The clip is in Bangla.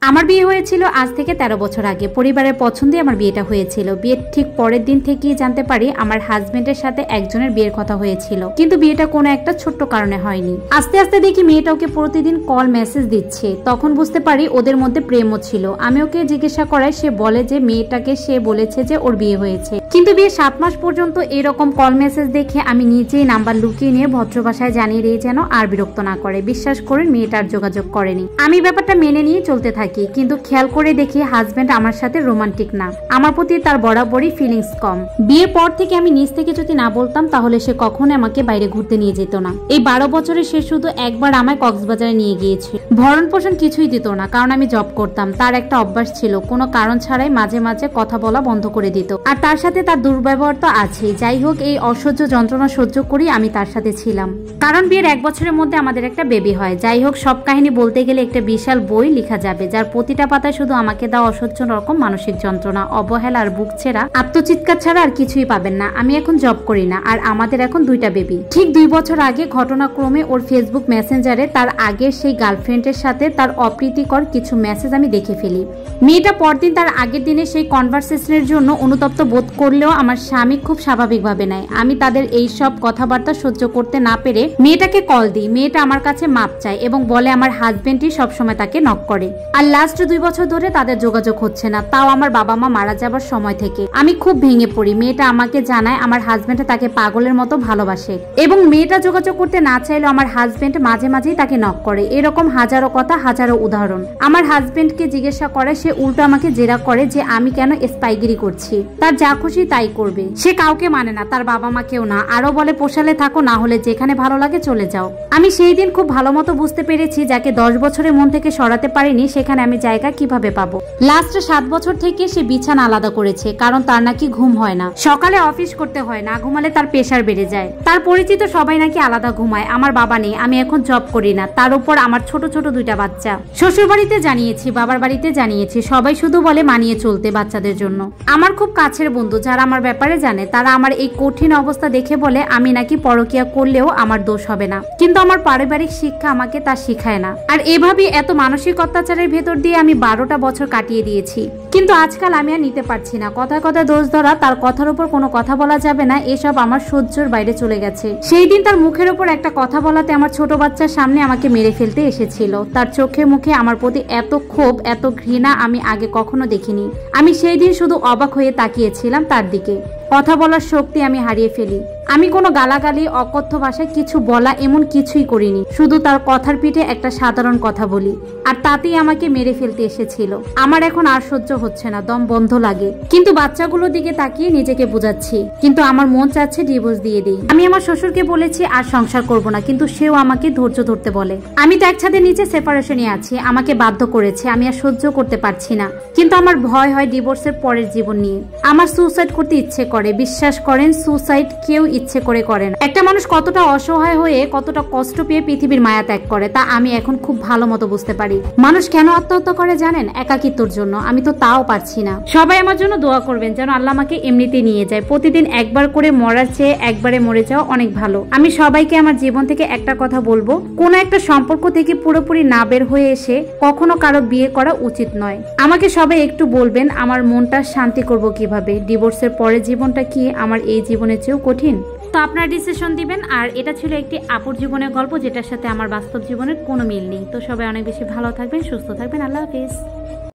আমার বিয়ে হয়েছিল আজ থেকে 13 বছর আগে। পরিবারের পছন্দে আমার বিয়েটা হয়েছিল। বিয়ের ঠিক পরের দিন থেকেই জানতে পারি আমার হাজবেন্ডের সাথে একজনের বিয়ের কথা হয়েছিল, কিন্তু বিয়েটা কোনো একটা ছোট্ট কারণে হয়নি। আস্তে আস্তে দেখি মেয়েটা ওকে প্রতিদিন কল মেসেজ দিচ্ছে। তখন বুঝতে পারি ওদের মধ্যে প্রেমও ছিল। আমি ওকে জিজ্ঞাসা করায় সে বলে যে মেয়েটাকে সে বলেছে যে ওর বিয়ে হয়েছে, কিন্তু বিয়ে 7 মাস পর্যন্ত এরকম কল মেসেজ দেখে আমি নিজেই নাম্বার লুকিয়ে নিয়ে ভদ্র ভাষায় জানিয়ে দিই যেন আর বিরক্ত না করে। বিশ্বাস করে মেয়েটার যোগাযোগ করেনি। আমি ব্যাপারটা মেনে নিয়ে চলতে থাকি, কিন্তু খেয়াল করে দেখি হাজবেন্ড আমার সাথে রোমান্টিক না। আমার প্রতি তার বরাবরই ফিলিংস কম। বিয়ের পর থেকে আমি নিজ থেকে যদি না বলতাম তাহলে সে কখনো আমাকে বাইরে ঘুরতে নিয়ে যেত না। এই 12 বছরে সে শুধু একবার আমায় কক্সবাজারে নিয়ে গিয়েছে। ভরণ পোষণ কিছুই দিত না, কারণ আমি জব করতাম। তার একটা অভ্যাস ছিল, কোনো কারণ ছাড়াই মাঝে মাঝে কথা বলা বন্ধ করে দিত। আর তার সাথে তার দুর্ব্যবহার তো আছেই। যাই হোক, এই অসহ্য যন্ত্রণা সহ্য করি আমি তার সাথে ছিলাম, কারণ বিয়ের 1 বছরের মধ্যে আমাদের একটা বেবি হয়। যাই হোক, সব কাহিনী বলতে গেলে একটা বিশাল বই লেখা যাবে, যার প্রতিটা পাতায় শুধু আমাকে দেওয়া অসহ্য রকম মানসিক যন্ত্রণা, অবহেলা আর বুক ছেঁড়া আত্মচিৎকার ছাড়া আর কিছুই পাবেন না। আমি এখন জব করি না, আর আমাদের এখন 2টা বেবি। ঠিক 2 বছর আগে ঘটনাক্রমে ওর ফেসবুক মেসেঞ্জারে তার আগের সেই গার্লফ্রেন্ডের সাথে তার অপ্রীতিকর কিছু মেসেজ আমি দেখে ফেলি। মেয়েটা পরদিন তার আগের দিনে সেই কনভারসেশনের জন্য অনুতপ্ত বোধ করলেও আমার স্বামী খুব স্বাভাবিকভাবে নেয়। আমি তাদের এই সব কথাবার্তা সহ্য করতে না পেরে মেয়েটাকে কল দিই। মেয়েটা আমার কাছে মাপ চায় এবং বলে আমার হাজবেন্ডই সবসময় তাকে নক করে। আর লাস্ট 2 বছর ধরে তাদের যোগাযোগ হচ্ছে না, তাও আমার বাবা মা মারা যাবার সময় থেকে। আমি খুব ভেঙে পড়ি। মেয়েটা আমাকে জানায় আমার হাজবেন্ড তাকে পাগলের মতো ভালোবাসে এবং মেয়েটা যোগাযোগ করতে না চাইলেও আমার হাজবেন্ড মাঝে মাঝেই তাকে নক করে। এরকম হাজারো কথা, হাজারো উদাহরণ। আমার হাজবেন্ডকে জিজ্ঞাসা করে, সে উল্টো আমাকে জেরা করে যে আমি কেন স্পাইগিরি করছি। তার যা খুশি তাই করবে। সে কাউকে মানে না, তার বাবা মাকেও না। আরো বলে পোষালে থাকো, না হলে যেখানে ভালো লাগে চলে যাও। আমি সেই দিন খুব ভালো মতো বুঝতে পেরেছি যাকে 10 বছরের মন থেকে সরাতে পারিনি সেখানে আমি জায়গা কিভাবে পাবো। লাস্ট 7 বছর থেকে সে বিছানা আলাদা করেছে, কারণ তার নাকি ঘুম হয় না। সকালে অফিস করতে হয়, না ঘুমালে তার প্রেশার বেড়ে যায়। তার পরিচিত সবাই নাকি আলাদা ঘুমায়। আমার বাবা নেই, আমি এখন জব করি না। তার উপর আমার ছোট ছোট 2টা বাচ্চা। শ্বশুর বাড়িতে জানিয়েছি, বাবার বাড়িতে জানিয়েছি। সবাই শুধু বলে মানিয়ে চলতে বাচ্চাদের জন্য। আমার খুব কাছের বন্ধু যারা আমার ব্যাপারে জানে, তারা আমার এই কঠিন অবস্থা দেখে বলে আমি নাকি পরকিয়া করলেও আমার দোষ হবে না, কিন্তু আমার পারিবারিক শিক্ষা আমাকে তা শিখায় না। আর এভাবেই এত মানসিক অত্যাচারের ভেতর দিয়ে আমি 12টা বছর কাটিয়ে দিয়েছি। কিন্তু আজকাল আমি আর নিতে পারছি না। কথায় কথায় দোষ ধরা, তার কথার উপর কোনো কথা বলা যাবে না, এসব আমার সহ্যের বাইরে চলে গেছে। সেই দিন তার মুখের উপর একটা কথা বলাতে আমার ছোট বাচ্চার সামনে আমাকে মেরে ফেলতে এসেছিল। তার চোখে মুখে আমার প্রতি এত ক্ষোভ, এত ঘৃণা আমি আগে কখনো দেখিনি। আমি সেই দিন শুধু অবাক হয়ে তাকিয়েছিলাম তার দিকে। কথা বলার শক্তি আমি হারিয়ে ফেলি। আমি কোনো গালাগালি, অকথ্য ভাষায় কিছু বলা এমন কিছুই করিনি। শুধু তার কথার পিঠে একটা সাধারণ কথা বলি, আর তাতেই আমাকে মেরে ফেলতে এসেছিল। আমার এখন আর সহ্য হচ্ছে না, দম বন্ধ লাগে। কিন্তু বাচ্চাগুলোর দিকে তাকিয়ে নিজেকে বোঝাচ্ছি, কিন্তু আমার মন চাচ্ছে ডিভোর্স দিয়ে দিই। আমি আমার শ্বশুরকে বলেছি আর সংসার করব না, কিন্তু সেও আমাকে ধৈর্য ধরতে বলে। আমি তো এক ছাদের নিচে সেপারেশনে আছি, আমাকে বাধ্য করেছে। আমি আর সহ্য করতে পারছি না, কিন্তু আমার ভয় হয় ডিভোর্সের পরের জীবন নিয়ে। আমার সুসাইড করতে ইচ্ছে করে। বিশ্বাস করেন, সুসাইড কেউ ইচ্ছে করে না। একটা মানুষ কতটা অসহায় হয়ে, কতটা কষ্ট পেয়ে পৃথিবীর মায়া ত্যাগ করে তা আমি এখন খুব ভালো মতো বুঝতে পারি। মানুষ কেন আত্মহত্যা করে জানেন? একাকিত্বর জন্য। আমি তো তাও পারছি না। সবাই আমার জন্য দোয়া করবেন যেন আল্লাহ আমাকে এমনিতে নিয়ে যায়। প্রতিদিন একবার করে মরার চেয়ে একবারে মরে যাওয়া অনেক ভালো। আমি সবাইকে আমার জীবন থেকে একটা কথা বলবো, কোন একটা সম্পর্ক থেকে পুরোপুরি না বের হয়ে এসে কখনো কারো বিয়ে করা উচিত নয়। আমাকে সবাই একটু বলবেন আমার মনটা শান্তি করব কিভাবে। ডিভোর্সের পরে জীবনটা কি আমার এই জীবনের চেয়েও কঠিন? তো আপনারা ডিসিশন দিবেন। আর এটা ছিল একটি আপুর জীবনের গল্প, যেটার সাথে আমার বাস্তব জীবনের কোনো মিল নেই। তো সবাই অনেক বেশি ভালো থাকবেন, সুস্থ থাকবেন। আল্লাহ হাফেজ।